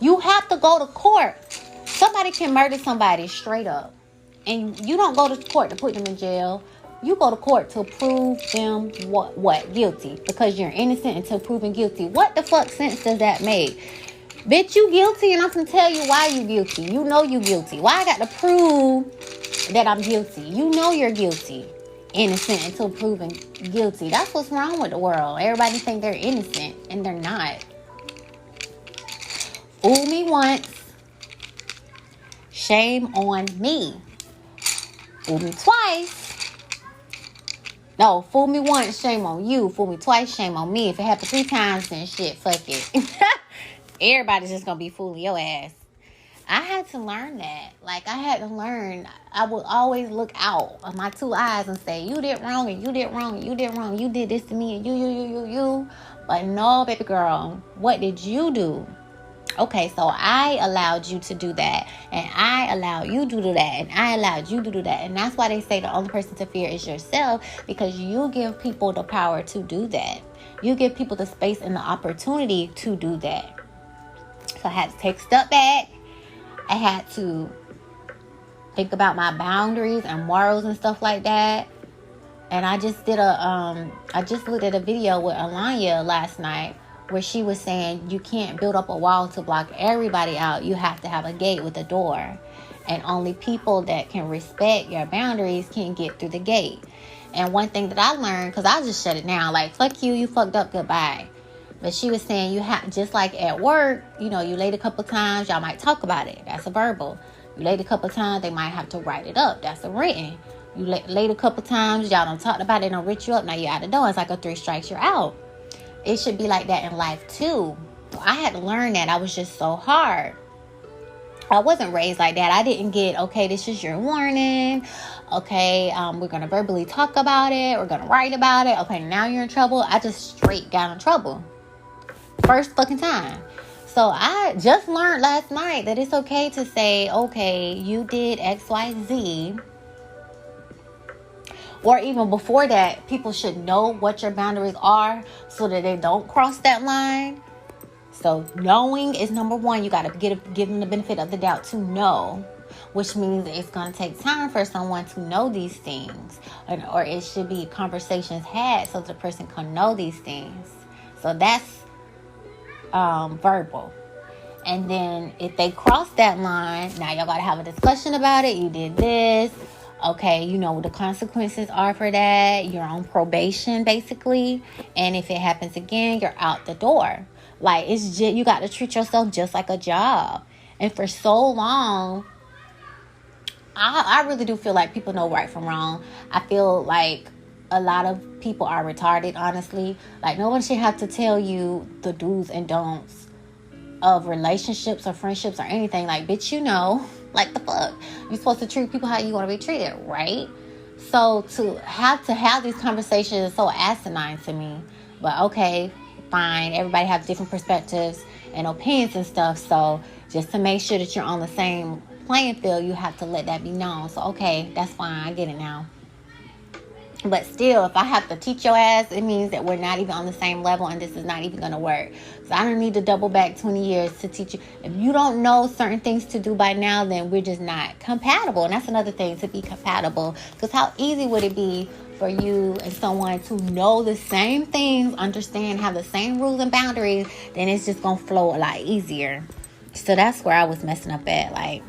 You have to go to court. Somebody can murder somebody straight up, and you don't go to court to put them in jail. You go to court to prove them what? Guilty. Because you're innocent until proven guilty. What the fuck sense does that make? Bitch, you guilty, and I'm gonna tell you why you guilty. You know you guilty. Why I got to prove that I'm guilty? You know you're guilty. Innocent until proven guilty. That's what's wrong with the world. Everybody think they're innocent, and they're not. Fool me once, shame on me. Fool me twice. No, fool me once, shame on you. Fool me twice, shame on me. If it happened 3 times, then shit, fuck it. Everybody's just gonna be fooling your ass. I had to learn that. Like, I had to learn. I would always look out of my 2 eyes and say, you did wrong, and you did wrong, and you did wrong. You did this to me, and you. But no, baby girl, what did you do? Okay, so I allowed you to do that, and I allowed you to do that, and I allowed you to do that. And that's why they say the only person to fear is yourself, because you give people the power to do that. You give people the space and the opportunity to do that. So I had to take a step back. I had to think about my boundaries and morals and stuff like that. And I just did I just looked at a video with Alanya last night, where she was saying you can't build up a wall to block everybody out. You have to have a gate with a door. And only people that can respect your boundaries can get through the gate. And one thing that I learned, because I just shut it down, like, fuck you, you fucked up, goodbye. But she was saying you have, just like at work, you know, you late a couple times, y'all might talk about it. That's a verbal. You late a couple times, they might have to write it up. That's a written. You late a couple times, y'all don't talk about it, don't rich you up, now you're out the door. It's like a 3 strikes, you're out. It should be like that in life too. So I had to learn that. I was just so hard. I wasn't raised like that. I didn't get, okay, this is your warning. Okay, we're going to verbally talk about it. We're going to write about it. Okay, now you're in trouble. I just straight got in trouble. First fucking time. So I just learned last night that it's okay to say, okay, you did X, Y, Z. Or even before that, people should know what your boundaries are so that they don't cross that line. So knowing is number one. You got to give them the benefit of the doubt to know. which means it's going to take time for someone to know these things, or it should be conversations had so the person can know these things. So that's verbal. And then if they cross that line, now y'all got to have a discussion about it. You did this. Okay, you know what the consequences are for that. You're on probation, basically. And if it happens again, you're out the door. Like, it's just, you got to treat yourself just like a job. And for so long, I really do feel like people know right from wrong. I feel like a lot of people are retarded, honestly. Like, no one should have to tell you the do's and don'ts of relationships or friendships or anything. Like, bitch, you know. Like, the fuck? You're supposed to treat people how you want to be treated, right? So to have these conversations is so asinine to me. But okay, fine. Everybody has different perspectives and opinions and stuff. So just to make sure that you're on the same playing field, you have to let that be known. So okay, that's fine. I get it now. But still, if I have to teach your ass, it means that we're not even on the same level and this is not even going to work. So I don't need to double back 20 years to teach you. If you don't know certain things to do by now, then we're just not compatible. And that's another thing, to be compatible. Because how easy would it be for you and someone to know the same things, understand, have the same rules and boundaries, then it's just going to flow a lot easier. So that's where I was messing up at. Like,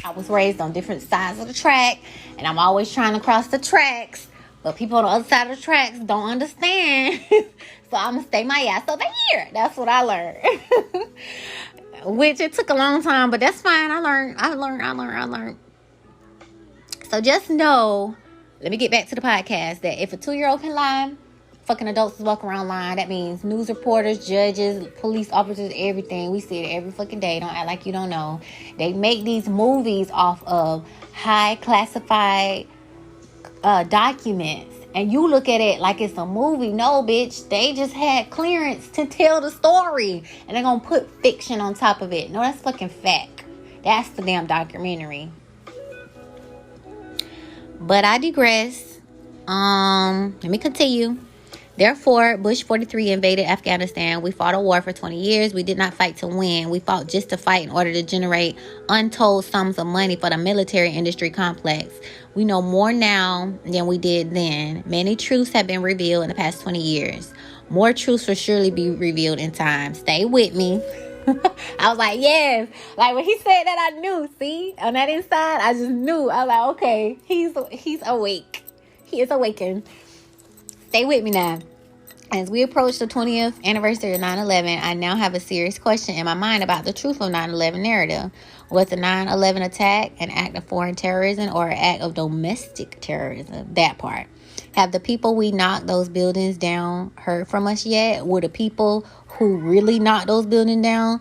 I was raised on different sides of the track, and I'm always trying to cross the tracks, but people on the other side of the tracks don't understand. So I'm gonna stay my ass over here. That's what I learned. Which it took a long time, but that's fine. I learned. So just know, let me get back to the podcast, that if a 2-year-old can lie, fucking adults is walking around lying. That means news reporters, judges, police officers, everything. We see it every fucking day. Don't act like you don't know. They make these movies off of high classified documents. And you look at it like it's a movie. No, bitch. They just had clearance to tell the story. And they're going to put fiction on top of it. No, that's fucking fact. That's the damn documentary. But I digress. Let me continue. Therefore, Bush 43 invaded Afghanistan. We fought a war for 20 years. We did not fight to win. We fought just to fight in order to generate untold sums of money for the military industry complex. We know more now than we did then. Many truths have been revealed in the past 20 years. More truths will surely be revealed in time. Stay with me. I was like, yes. Like, when he said that, I knew. See? On that inside, I just knew. I was like, okay, he's awake. He is awakened. Stay with me now. As we approach the 20th anniversary of 9/11, I now have a serious question in my mind about the truth of 9/11 narrative. Was the 9/11 attack an act of foreign terrorism or an act of domestic terrorism? That part. Have the people we knocked those buildings down heard from us yet? Will the people who really knocked those buildings down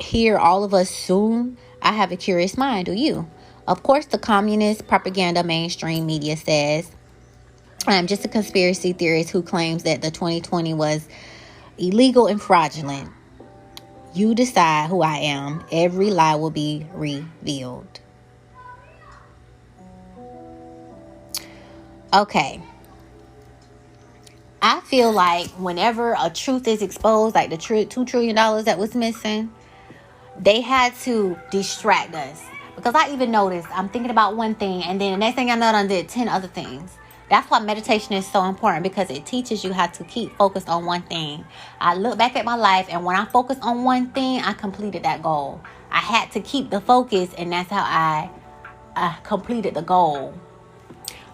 hear all of us soon? I have a curious mind. Do you? Of course, the communist propaganda mainstream media says I'm just a conspiracy theorist who claims that the 2020 was illegal and fraudulent. You decide who I am. Every lie will be revealed. Okay. I feel like whenever a truth is exposed, like the $2 trillion that was missing, they had to distract us. Because I even noticed, I'm thinking about one thing, and then the next thing I know, I did 10 other things. That's why meditation is so important, because it teaches you how to keep focused on one thing. I look back at my life, and when I focus on one thing, I completed that goal. I had to keep the focus, and that's how I completed the goal.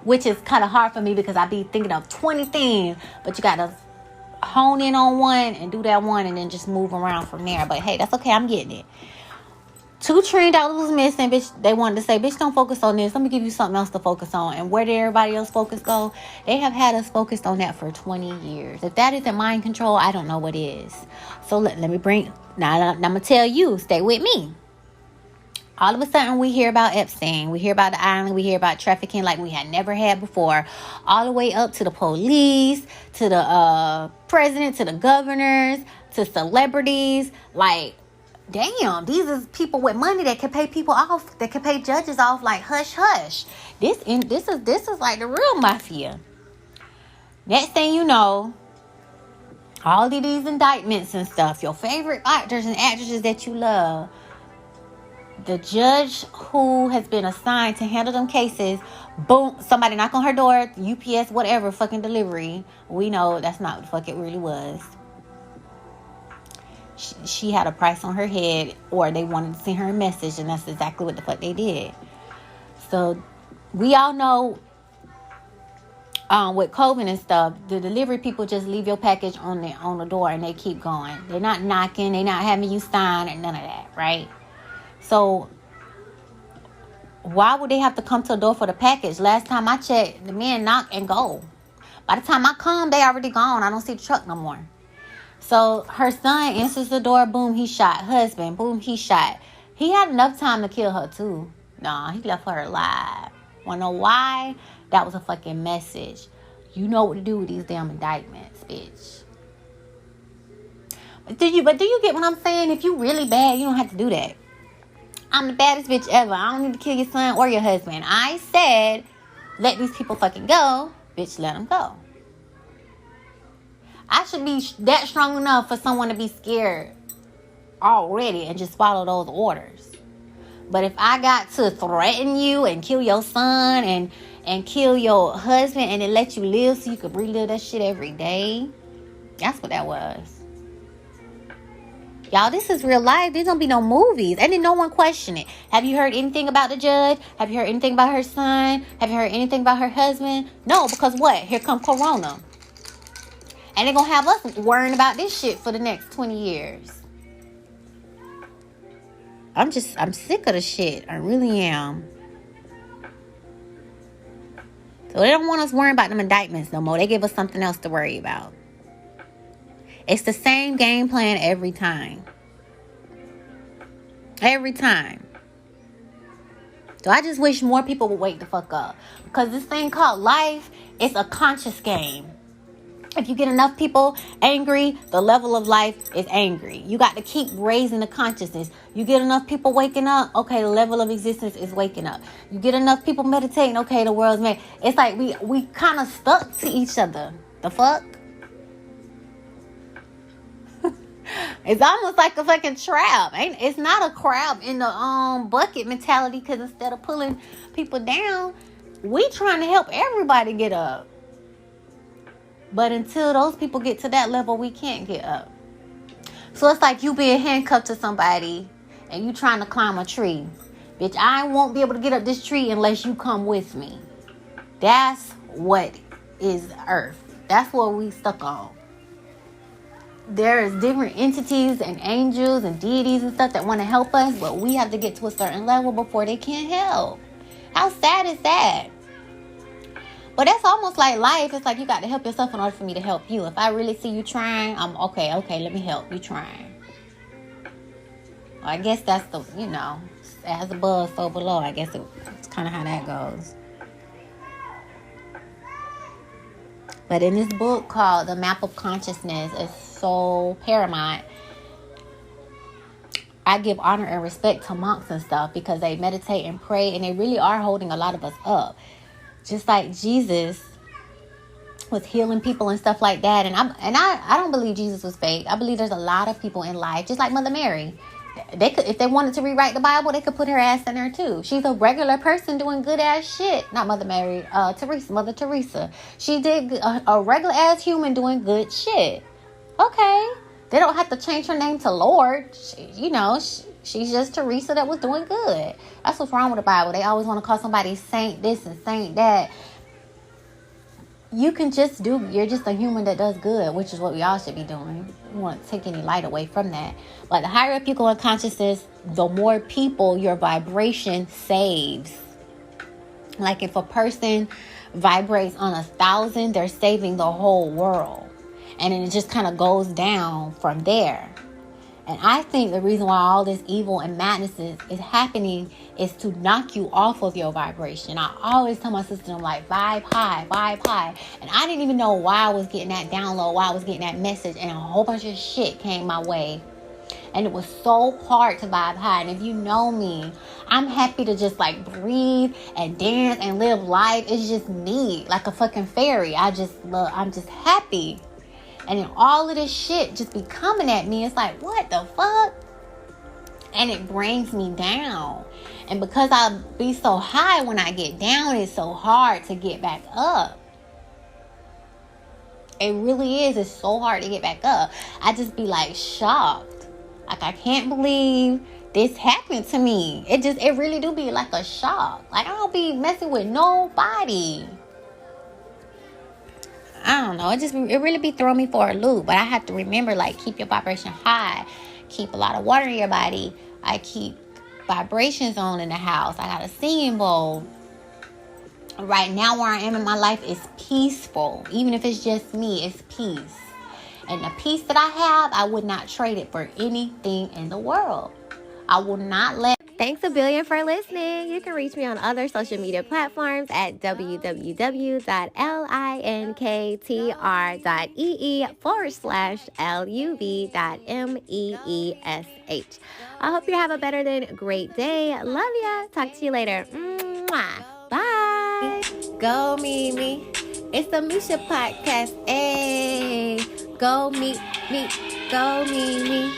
Which is kind of hard for me, because I be thinking of 20 things, but you got to hone in on one and do that one and then just move around from there. But hey, that's okay. I'm getting it. $2 trillion was missing, bitch. They wanted to say, bitch, don't focus on this. Let me give you something else to focus on. And where did everybody else focus go? They have had us focused on that for 20 years. If that isn't mind control, I don't know what is. So let me bring, now I'm going to tell you, stay with me. All of a sudden, we hear about Epstein. We hear about the island. We hear about trafficking like we had never had before. All the way up to the police, to the president, to the governors, to celebrities. Like, damn, these are people with money that can pay people off, that can pay judges off like hush hush. This is like the real mafia. Next thing you know, all of these indictments and stuff, your favorite actors and actresses that you love, the judge who has been assigned to handle them cases, boom, somebody knock on her door, UPS, whatever, fucking delivery. We know that's not what the fuck it really was. She had a price on her head, or they wanted to send her a message, and that's exactly what the fuck they did. So we all know with COVID and stuff, the delivery people just leave your package on the door and they keep going. They're not knocking, they're not having you sign or none of that, right? So why would they have to come to the door for the package? Last time I checked, the men knock and go. By the time I come, they already gone. I don't see the truck no more. So her son answers the door, boom, he shot. Husband, boom, he shot. He had enough time to kill her too. Nah, he left her alive. Wanna know why? That was a fucking message. You know what to do with these damn indictments, bitch. But do you get what I'm saying? If you really bad, you don't have to do that. I'm the baddest bitch ever. I don't need to kill your son or your husband. I said, let these people fucking go. Bitch, let them go. I should be that strong enough for someone to be scared already and just follow those orders. But if I got to threaten you and kill your son and kill your husband and then let you live so you could relive that shit every day, that's what that was. Y'all, this is real life. There's gonna be no movies. And then no one question it. Have you heard anything about the judge? Have you heard anything about her son? Have you heard anything about her husband? No, because what? Here come Corona. And they're gonna have us worrying about this shit for the next 20 years. I'm sick of the shit. I really am. So they don't want us worrying about them indictments no more. They give us something else to worry about. It's the same game plan every time. Every time. So I just wish more people would wake the fuck up. Because this thing called life is a conscious game. If you get enough people angry, the level of life is angry. You got to keep raising the consciousness. You get enough people waking up, okay, the level of existence is waking up. You get enough people meditating, okay, the world's made. It's like we kind of stuck to each other. The fuck? It's almost like a fucking trap. It's not a crab in the bucket mentality, because instead of pulling people down, we trying to help everybody get up. But until those people get to that level, we can't get up. So it's like you being handcuffed to somebody and you trying to climb a tree. Bitch, I won't be able to get up this tree unless you come with me. That's what is Earth. That's what we stuck on. There's different entities and angels and deities and stuff that want to help us, but we have to get to a certain level before they can't help. How sad is that? But that's almost like life. It's like you got to help yourself in order for me to help you. If I really see you trying, I'm okay, let me help you trying. Well, I guess that's the, as above, so below. I guess it's kind of how that goes. But in this book called The Map of Consciousness, it's so paramount. I give honor and respect to monks and stuff because they meditate and pray, and they really are holding a lot of us up. Just like Jesus was healing people and stuff like that. And I don't believe Jesus was fake. I believe there's a lot of people in life, just like Mother Mary. They could, if they wanted to rewrite the Bible, they could put her ass in there too. She's a regular person doing good ass shit. Not Mother Mary, Mother Teresa. She did a regular ass human doing good shit. Okay. They don't have to change her name to Lord. She's just Teresa that was doing good. That's what's wrong with the Bible. They always want to call somebody saint this and saint that. You're just a human that does good, which is what we all should be doing. We want to take any light away from that. But the higher up you go in consciousness, the more people your vibration saves. Like if a person vibrates on 1,000, they're saving the whole world. And then it just kind of goes down from there. And I think the reason why all this evil and madness is happening is to knock you off of your vibration. I always tell my sister, I'm like, vibe high, vibe high. And I didn't even know why I was getting that download, why I was getting that message. And a whole bunch of shit came my way. And it was so hard to vibe high. And if you know me, I'm happy to just like breathe and dance and live life. It's just me, like a fucking fairy. I'm just happy. And then all of this shit just be coming at me. It's like, what the fuck? and it brings me down. And because I be so high when I get down, it's so hard to get back up. It really is. It's so hard to get back up. I just be like shocked. Like, I can't believe this happened to me. It really do be like a shock. Like, I don't be messing with nobody. I don't know. It really be throwing me for a loop. But I have to remember, like, keep your vibration high. Keep a lot of water in your body. I keep vibrations on in the house. I got a singing bowl. Right now, where I am in my life is peaceful. Even if it's just me, it's peace. And the peace that I have, I would not trade it for anything in the world. I will not let... Thanks a billion for listening. You can reach me on other social media platforms at www.linktr.ee/luv.meesh. I hope you have a better than great day. Love ya. Talk to you later. Mwah. Bye. Go meet me. It's the Meesha Podcast. Hey, go meet me. Go meet me.